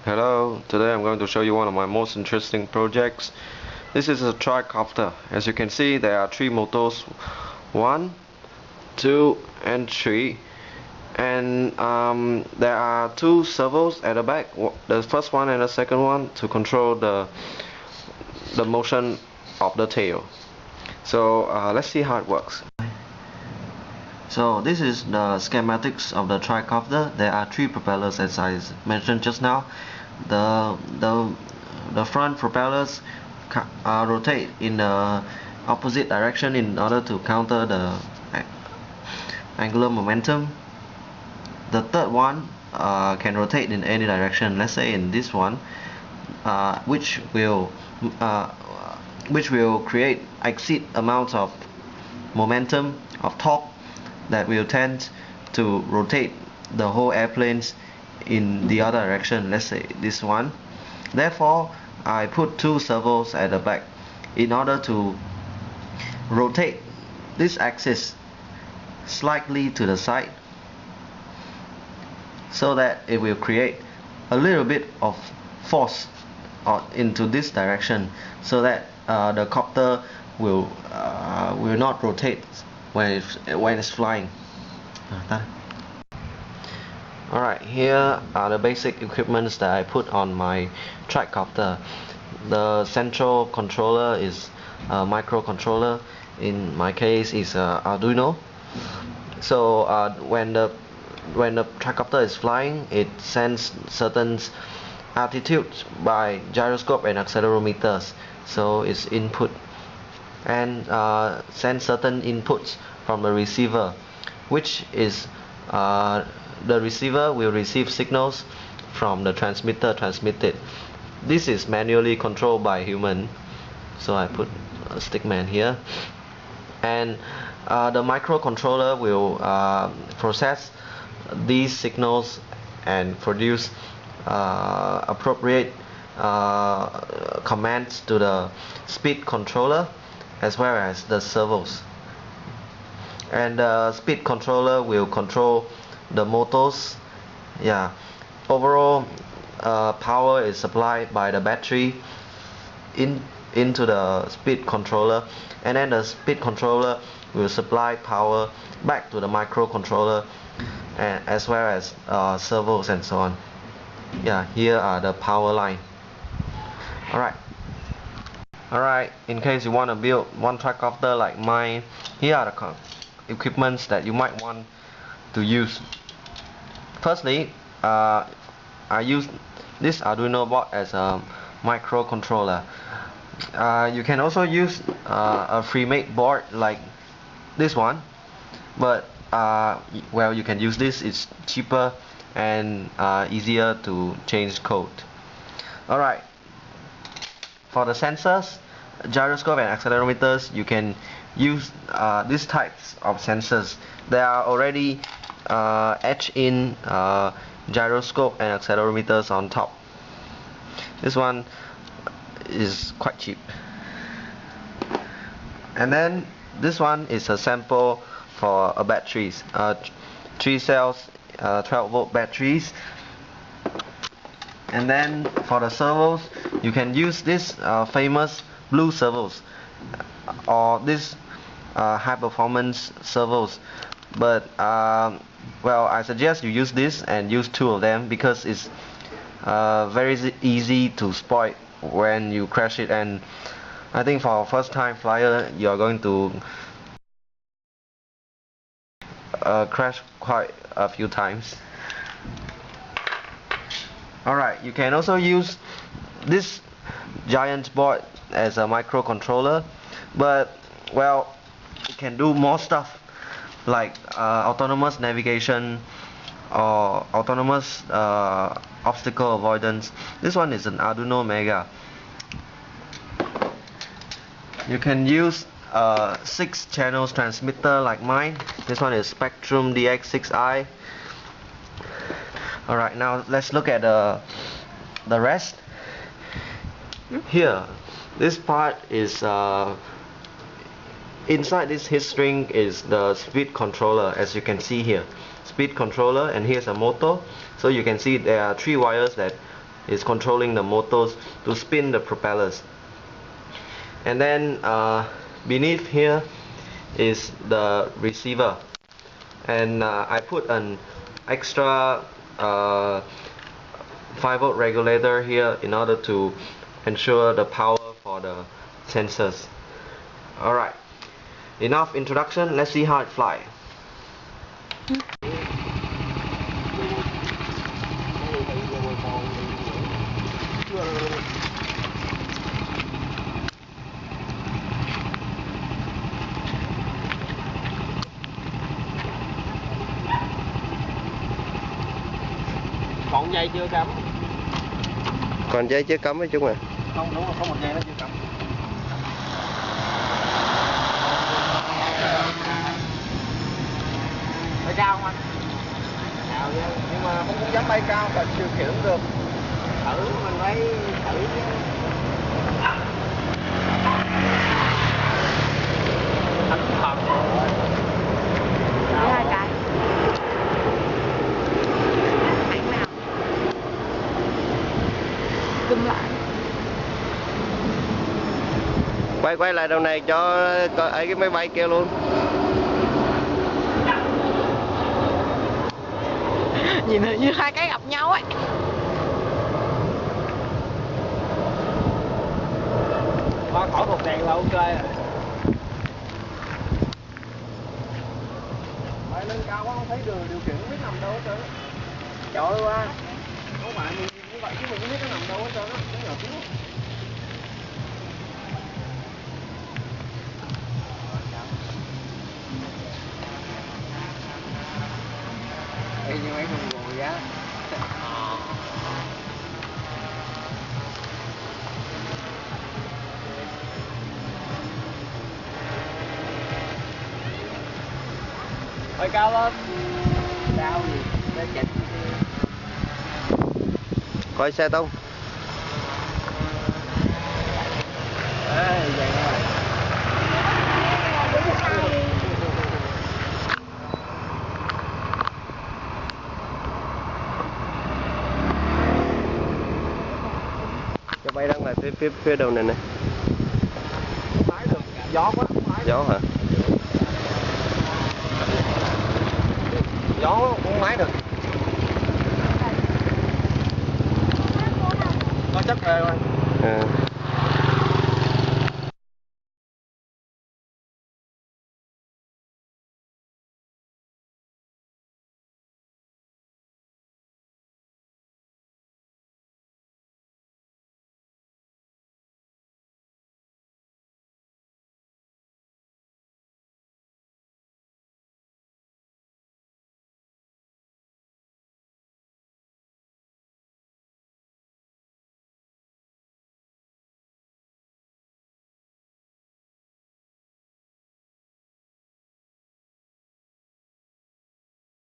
Hello, today I'm going to show you one of my most interesting projects. This is a tricopter. As you can see, there are three motors, 1, 2 and 3, and there are two servos at the back, the first one and the second one, to control the motion of the tail. So let's see how it works. So this is the schematics of the tricopter. There are three propellers, as I mentioned just now. The front propellers rotate in the opposite direction in order to counter the angular momentum. The third one can rotate in any direction. Let's say in this one, which will create exceed amounts of momentum of torque that will tend to rotate the whole airplanes in the other direction, let's say this one. Therefore, I put two servos at the back in order to rotate this axis slightly to the side, so that it will create a little bit of force into this direction, so that the copter will not rotate when it's flying. Alright, here are the basic equipments that I put on my tricopter. The central controller is a microcontroller. In my case, is Arduino. So when the tricopter is flying, it sends certain altitudes by gyroscope and accelerometers. So its input and send certain inputs from the receiver, which is the receiver will receive signals from the transmitter transmitted. This is manually controlled by human, so I put a stickman here, and the microcontroller will process these signals and produce appropriate commands to the speed controller as well as the servos. And the speed controller will control the motors. Overall power is supplied by the battery into the speed controller, and then the speed controller will supply power back to the microcontroller, and as well as servos and so on. Here are the power line. Alright, in case you want to build one tricopter like mine, here are the equipments that you might want to use. Firstly, I use this Arduino board as a microcontroller. You can also use a pre-made board like this one, but well, you can use this. It's cheaper and easier to change code. Alright, for the sensors, gyroscope and accelerometers, you can use these types of sensors. They are already etched in gyroscope and accelerometers on top. This one is quite cheap. And then this one is a sample for batteries, 3 cells, 12 volt batteries. And then for the servos, you can use this famous blue servos, or this high performance servos, but well, I suggest you use this and use 2 of them, because it's very easy to spoil when you crash it, and I think for a first time flyer you are going to crash quite a few times. Alright, you can also use this giant board as a microcontroller, but well, it can do more stuff like autonomous navigation or autonomous obstacle avoidance. This one is an Arduino Mega. You can use a 6 channels transmitter like mine. This one is Spectrum DX6i. Alright, now let's look at the rest. Here, this part is inside this heat string is the speed controller, as you can see here. Speed controller, and here's a motor. So you can see there are 3 wires that is controlling the motors to spin the propellers. And then beneath here is the receiver, and I put an extra 5-volt regulator here in order to ensure the power for the sensors. Alright, enough introduction, let's see how it flies. Còn dây chưa cắm? Còn dây chưa cắm ấy chúng à? Không, đúng rồi, có một dây nó chưa cắm. Bay cao không anh? Cao chứ, nhưng mà không dám bay cao và điều khiển được. Thử mình phải thử chứ. Thành thần rồi. Thử 2 cái. Ảnh nào? Dừng lại. Quay lại đầu này cho ấy cái máy bay kêu luôn. Nhìn như 2 cái gặp nhau ấy. Qua khỏi một đèn là ok rồi. Bay lên cao quá không thấy đường điều khiển không biết nằm đâu hết trơn. Trời ơi, các bạn mình như vậy chứ mình không biết nó nằm đâu hết trơn á, nó nhỏ xíu. Ê, nhưng mấy không ngồi á. Bay cao lên. Cao gì? Để chỉnh. Coi xe tung. Ê, vậy rồi. Cho bay đang lại phía đầu này nè. Lái được, gió quá. Gió hả? Gió không lái được. Có chắc rồi. À.